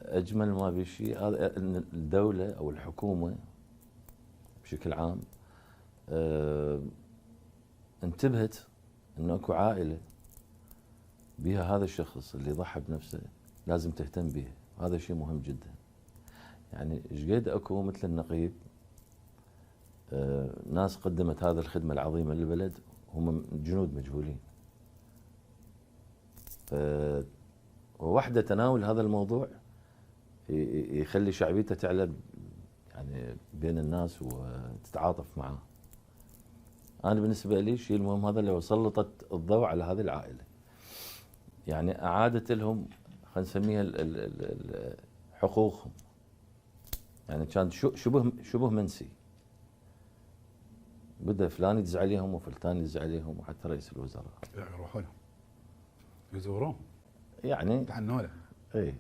اجمل ما بشيء هذا ان الدوله او الحكومه بشكل عام انتبهت انه اكو عائله بها هذا الشخص اللي ضحى بنفسه، لازم تهتم به، هذا شيء مهم جدا. يعني ايش قد اكو مثل النقيب ناس قدمت هذه الخدمه العظيمه للبلد هم جنود مجهولين. ووحده تناول هذا الموضوع يخلي شعبيته تعلى يعني بين الناس وتتعاطف معه. انا بالنسبه لي الشيء المهم هذا اللي سلطت الضوء على هذه العائله، يعني اعادت لهم خلينا نسميها حقوقهم. يعني كان شبه منسي، بدا فلان يدز عليهم وفلان يدز عليهم وحتى رئيس الوزراء يروحوا لهم يزورون يعني يتحنوا له. اي